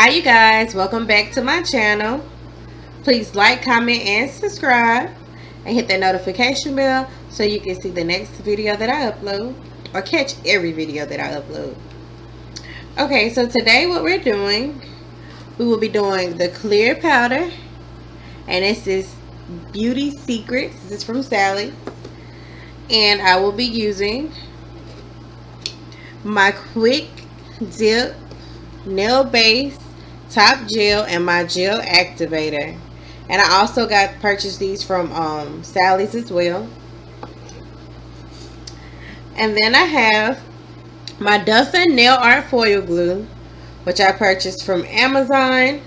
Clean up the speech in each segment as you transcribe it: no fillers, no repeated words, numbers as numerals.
Hi you guys, welcome back to my channel. Please like, comment, and subscribe, and hit that notification bell so you can see the next video that I upload, or catch every video that I upload. Okay, so today what we're doing, we will be doing the clear powder, and this is Beauty Secrets. This is from Sally, and I will be using my Quick Dip nail base top gel and my gel activator. And I also purchased these from Sally's as well. And then I have my Dustin nail art foil glue, which I purchased from Amazon.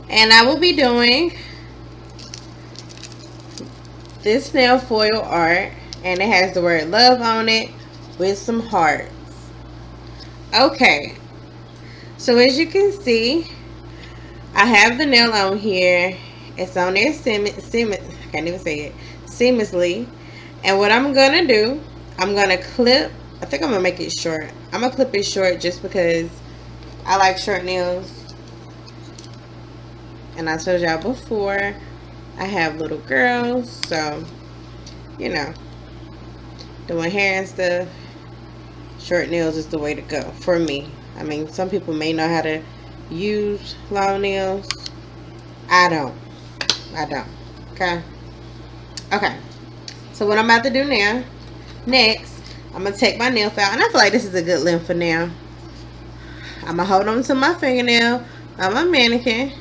And I will be doing this nail foil art, and it has the word love on it with some hearts. Okay, so as you can see, I have the nail on here. It's on there seamlessly. And what I'm gonna do, I'm gonna clip. I think I'm gonna make it short. I'm gonna clip it short just because I like short nails. And I told y'all before, I have little girls, so you know, doing hair and stuff, short nails is the way to go for me. I mean, some people may know how to use long nails. I don't. Okay, so what I'm about to do now, next, I'm gonna take my nail file, and I feel like this is a good length for now. I'm gonna hold on to my fingernail on my mannequin,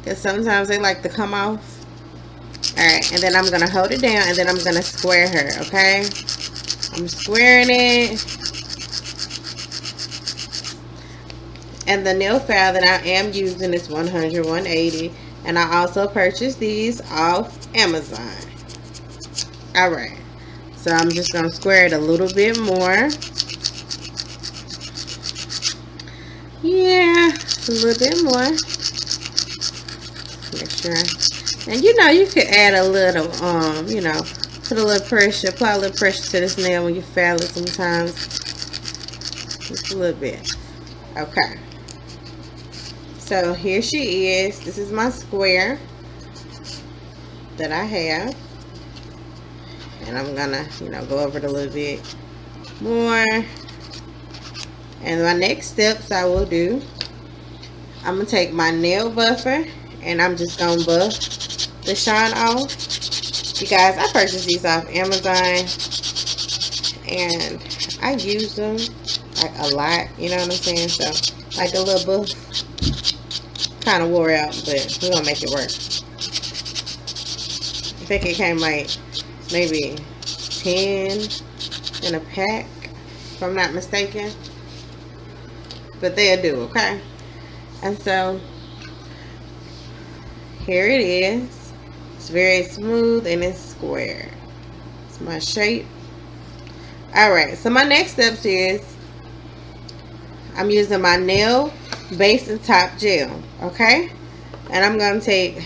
because sometimes they like to come off. Alright, and then I'm gonna hold it down, and then I'm gonna square her. Okay, I'm squaring it. And the nail file that I am using is 100/180, and I also purchased these off Amazon. Alright, so I'm just going to square it a little bit more. Yeah, a little bit more. Make sure. And you could add a little, put a little pressure, apply a little pressure to this nail when you file it sometimes. Just a little bit. Okay. So here she is. This is my square that I have. And I'm gonna, go over it a little bit more. And my next steps I will do, I'm gonna take my nail buffer and I'm just gonna buff the shine off. You guys, I purchased these off Amazon and I use them like a lot, you know what I'm saying? So like a little buff kind of wore out, but we're gonna make it work. I think it came like maybe 10 in a pack, if I'm not mistaken, but they'll do. Okay, and so here it is. It's very smooth and it's square. It's my shape. Alright, so my next steps is I'm using my nail base and top gel. Okay, and I'm gonna take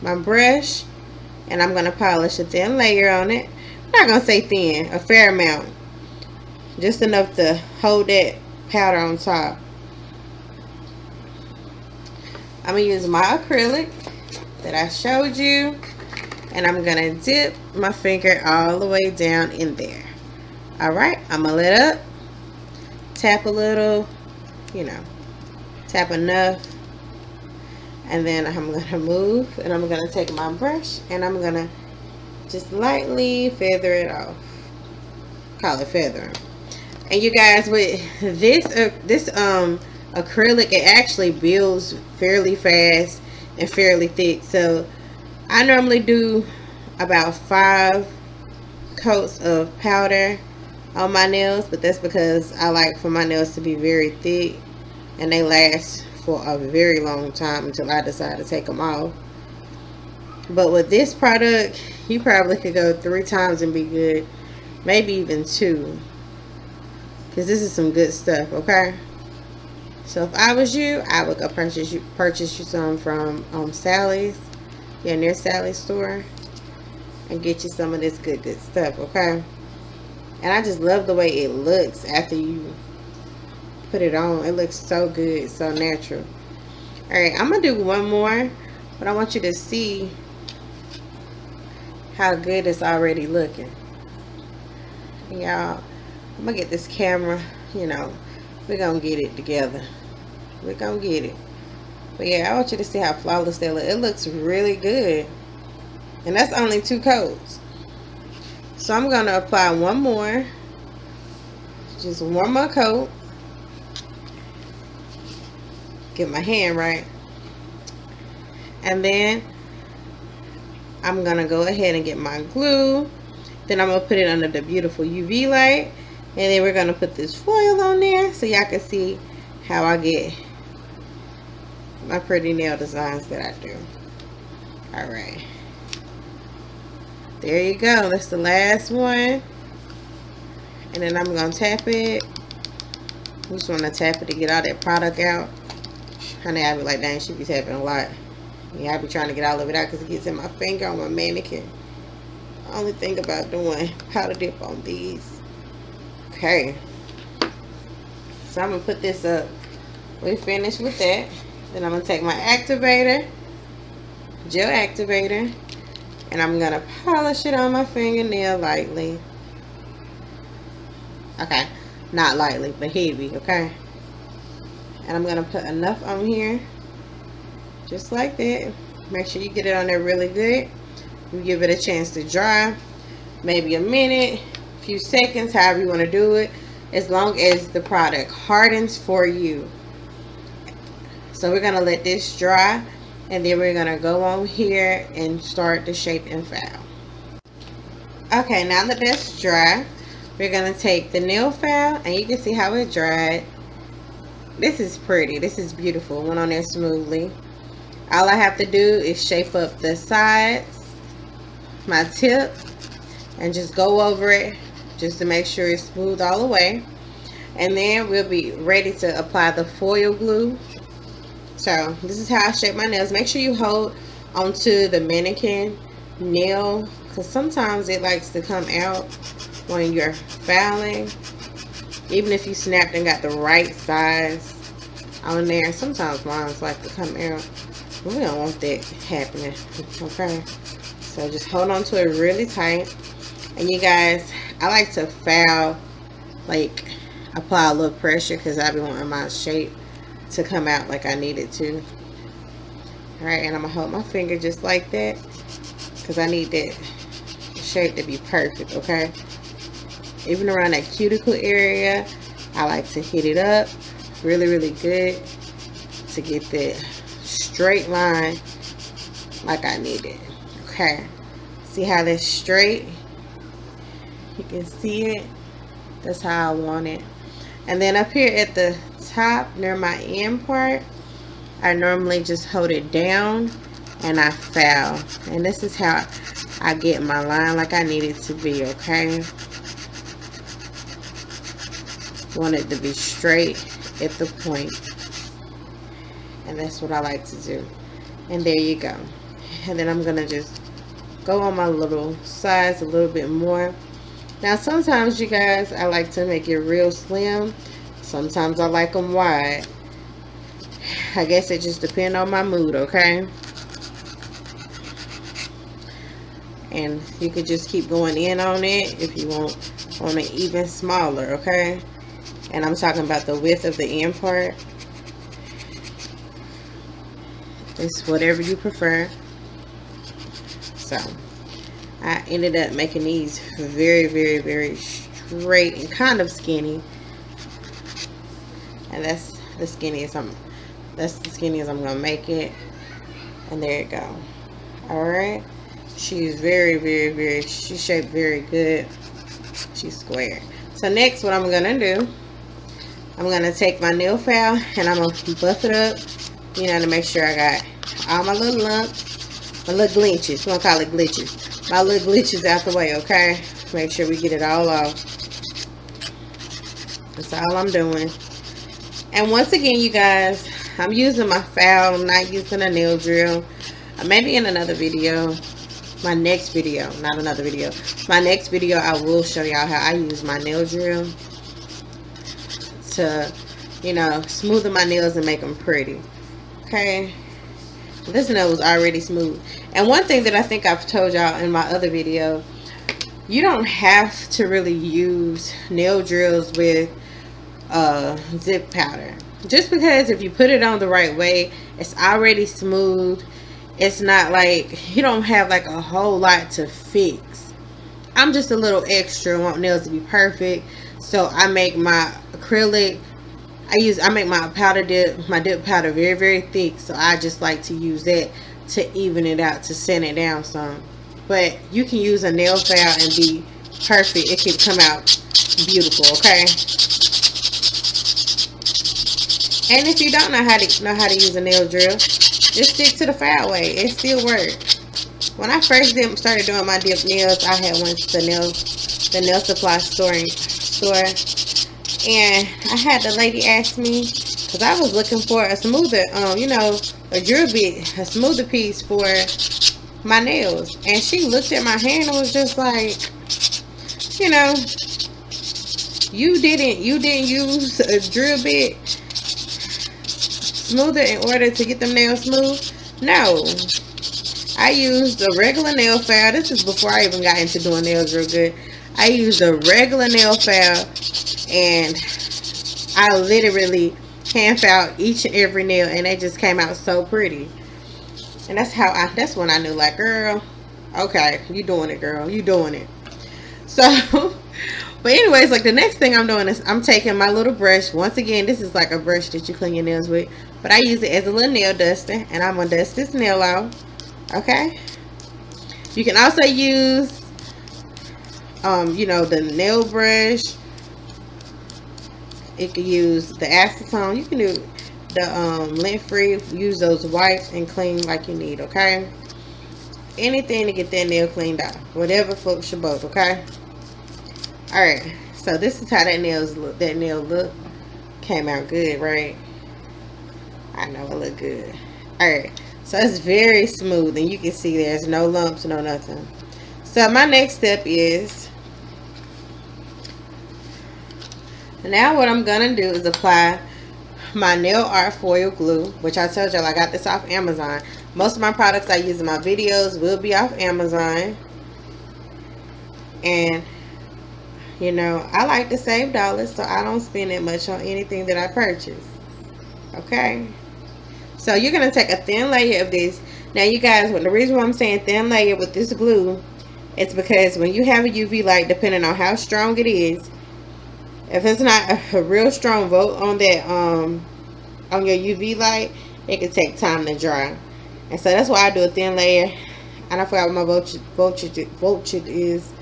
my brush and I'm gonna polish a thin layer on it. I'm not gonna say thin, a fair amount, just enough to hold that powder on top. I'm gonna use my acrylic that I showed you, and I'm gonna dip my finger all the way down in there. Alright, I'm gonna let up, tap a little, tap enough, and then I'm gonna move, and I'm gonna take my brush and I'm gonna just lightly feather it off. Call it feathering. And you guys, with this acrylic, it actually builds fairly fast and fairly thick. So I normally do about 5 coats of powder on my nails, but that's because I like for my nails to be very thick and they last for a very long time until I decide to take them off. But with this product, you probably could go 3 times and be good, maybe even 2, because this is some good stuff. Okay, so if I was you, I would go purchase you some from Sally's, near Sally's store, and get you some of this good stuff. Okay, and I just love the way it looks after you put it on, it looks so good, so natural. Alright, I'm going to do one more, but I want you to see how good it's already looking. Y'all, I'm going to get this camera, you know, we're going to get it together. We're going to get it. But yeah, I want you to see how flawless they look. It looks really good. And that's only 2 coats. So I'm going to apply one more. Just one more coat. Get my hand right. And then I'm going to go ahead and get my glue. Then I'm going to put it under the beautiful UV light. And then we're going to put this foil on there so y'all can see how I get my pretty nail designs that I do. Alright. There you go. That's the last one. And then I'm going to tap it. I just want to tap it to get all that product out. Honey, I be like, dang, she be tapping a lot. Yeah, I be trying to get all of it out because it gets in my finger on my mannequin. I only think about doing powder dip on these. Okay. So I'm going to put this up. We finished with that. Then I'm going to take my activator, gel activator, and I'm going to polish it on my fingernail lightly. Okay, not lightly, but heavy, okay? And I'm going to put enough on here, just like that. Make sure you get it on there really good. You give it a chance to dry, maybe a minute, a few seconds, however you want to do it, as long as the product hardens for you. So we're going to let this dry, and then we're going to go on here and start the shape and file. Okay, now that that's dry, we're going to take the nail file, and you can see how it dried. This is pretty. This is beautiful. Went on there smoothly. All I have to do is shape up the sides, my tip, and just go over it just to make sure it's smooth all the way. And then we'll be ready to apply the foil glue. So this is how I shape my nails. Make sure you hold onto the mannequin nail, because sometimes it likes to come out when you're filing. Even if you snapped and got the right size on there, sometimes mine like to come out. We don't want that happening, okay? So just hold on to it really tight. And you guys, I like to file, like apply a little pressure, because I be wanting my shape to come out like I need it to. Alright, and I'm gonna hold my finger just like that, because I need that shape to be perfect, okay? Even around that cuticle area, I like to hit it up really, really good to get that straight line like I need it. Okay, see how that's straight? You can see it. That's how I want it. And then up here at the top near my end part, I normally just hold it down and I file. And this is how I get my line like I need it to be, okay? Want it to be straight at the point. And that's what I like to do. And there you go. And then I'm gonna just go on my little sides a little bit more. Now sometimes, you guys, I like to make it real slim. Sometimes I like them wide. I guess it just depends on my mood, okay? And you could just keep going in on it if you want it even smaller, okay? And I'm talking about the width of the end part. It's whatever you prefer. So I ended up making these very, very, very straight and kind of skinny. And that's the skinniest I'm gonna make it. And there you go. Alright. She's very, very, very, she's shaped very good. She's square. So next, what I'm gonna do, I'm gonna take my nail file and I'm gonna buff it up, you know, to make sure I got all my little lumps, my little glitches. We're gonna call it glitches. My little glitches out the way, okay? Make sure we get it all off. That's all I'm doing. And once again, you guys, I'm using my file. I'm not using a nail drill. Maybe in another video, my next video, not another video, my next video, I will show y'all how I use my nail drill to you know, smoothen my nails and make them pretty. Okay. This nail was already smooth. And one thing that I think I've told y'all in my other video, you don't have to really use nail drills with zip powder. Just because if you put it on the right way, it's already smooth. It's not like you don't have like a whole lot to fix. I'm just a little extra, want nails to be perfect. So I make my acrylic, I make my powder dip, my dip powder very, very thick. So I just like to use that to even it out, to sand it down some. But you can use a nail file and be perfect. It can come out beautiful, okay? And if you don't know how to use a nail drill, just stick to the file way. It still works. When I first started doing my dip nails, I had went to the nail supply store, and I had the lady ask me, because I was looking for a smoother, you know, a drill bit, a smoother piece for my nails. And she looked at my hand and was just like, you know, you didn't use a drill bit smoother in order to get them nails smooth? No. I used a regular nail file. This is before I even got into doing nails real good. I used a regular nail file, and I literally hand filed each and every nail, and they just came out so pretty. And that's when I knew, like, girl, okay, you doing it, girl, you doing it. So but anyways, like, the next thing I'm doing is I'm taking my little brush. Once again, this is like a brush that you clean your nails with, but I use it as a little nail duster, and I'm gonna dust this nail off. Okay, you can also use you know, the nail brush. You can use the acetone. You can do the lint free. Use those wipes and clean like you need. Okay, anything to get that nail cleaned out, whatever floats your boat. Okay. All right, so this is how that nail look. Came out good, right? I know it looked good. All right, so it's very smooth, and you can see there's no lumps, no nothing. So my next step is, now what I'm gonna do is apply my nail art foil glue, which I told y'all I got this off Amazon. Most of my products I use in my videos will be off Amazon, and you know, I like to save dollars, so I don't spend that much on anything that I purchase. Okay, so you're gonna take a thin layer of this. Now you guys, the reason why I'm saying thin layer with this glue, it's because when you have a UV light, depending on how strong it is, if it's not a real strong volt on that on your UV light, it can take time to dry. And so that's why I do a thin layer. And I forgot what my voltage is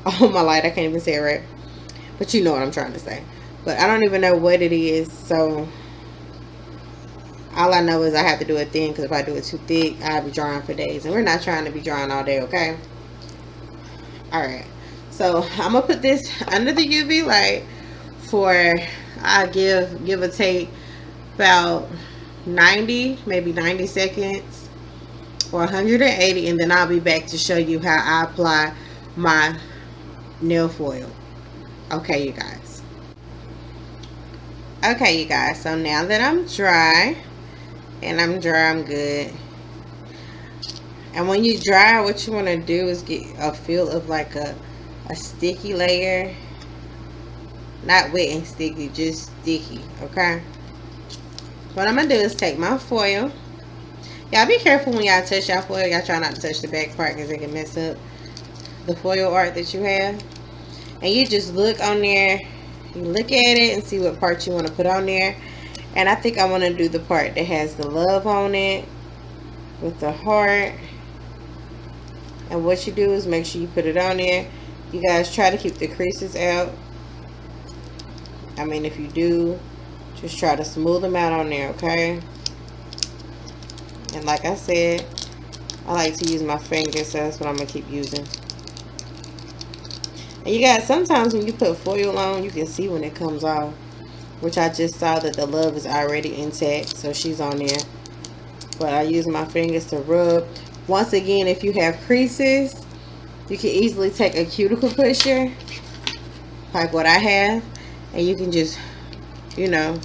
on my light. I can't even say it right, but you know what I'm trying to say. But I don't even know what it is, so all I know is I have to do it thin, because if I do it too thick, I'll be drying for days, and we're not trying to be drying all day. Okay. Alright, so I'm gonna put this under the UV light for, I give or take about 90, maybe 90 seconds or 180, and then I'll be back to show you how I apply my nail foil. Okay, you guys. Okay, you guys, so now that I'm dry, I'm good. And when you dry, what you want to do is get a feel of like a sticky layer. Not wet and sticky, just sticky. Okay, what I'm gonna do is take my foil. Y'all be careful when y'all touch y'all foil. Y'all try not to touch the back part, because it can mess up the foil art that you have. And you just look on there, you look at it and see what part you want to put on there. And I think I want to do the part that has the love on it with the heart. And what you do is make sure you put it on there. You guys try to keep the creases out. I mean, if you do, just try to smooth them out on there, okay? And like I said, I like to use my fingers, so that's what I'm going to keep using. And you guys, sometimes when you put foil on, you can see when it comes off. Which I just saw that the love is already intact, so she's on there. But I use my fingers to rub. Once again, if you have creases, you can easily take a cuticle pusher, like what I have, and you can just, you know,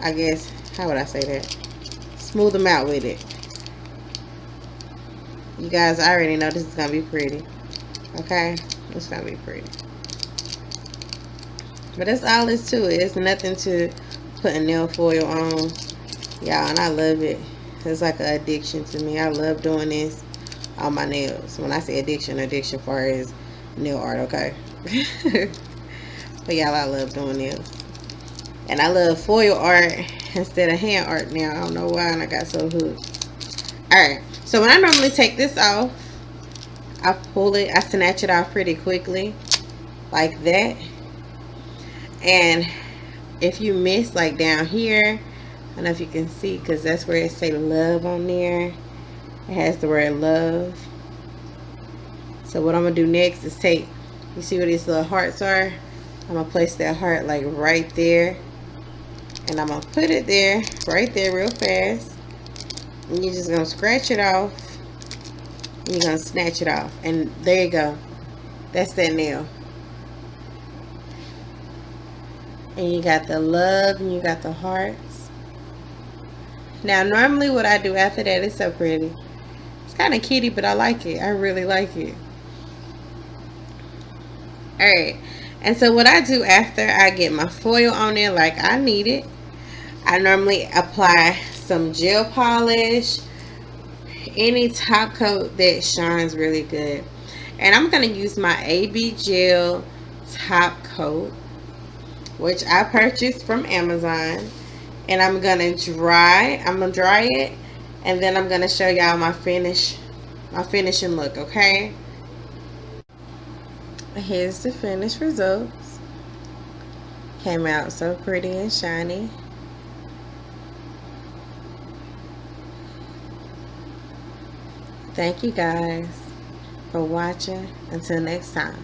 I guess, how would I say that? Smooth them out with it. You guys already know this is going to be pretty. Okay? It's going to be pretty. But that's all it's to it. It's nothing to put nail foil on. Y'all, and I love it. It's like an addiction to me. I love doing this on my nails. When I say addiction far as nail art, okay? But y'all, I love doing nails. And I love foil art instead of hand art now. I don't know why, and I got so hooked. Alright, so when I normally take this off, I pull it, I snatch it off pretty quickly. Like that. And if you miss, like down here, I don't know if you can see, because that's where it say love on there. It has the word love. So what I'm going to do next is take, you see where these little hearts are? I'm going to place that heart like right there. And I'm going to put it there, right there real fast. And you're just going to scratch it off. And you're going to snatch it off. And there you go. That's that nail. And you got the love and you got the hearts. Now normally what I do after that is so pretty. It's kind of kitty, but I like it. I really like it. Alright. And so what I do after I get my foil on there like I need it, I normally apply some gel polish. Any top coat that shines really good. And I'm going to use my AB Gel top coat, which I purchased from Amazon. And I'm going to dry it. And then I'm going to show y'all my finishing look, okay? Here's the finished results. Came out so pretty and shiny. Thank you guys for watching. Until next time.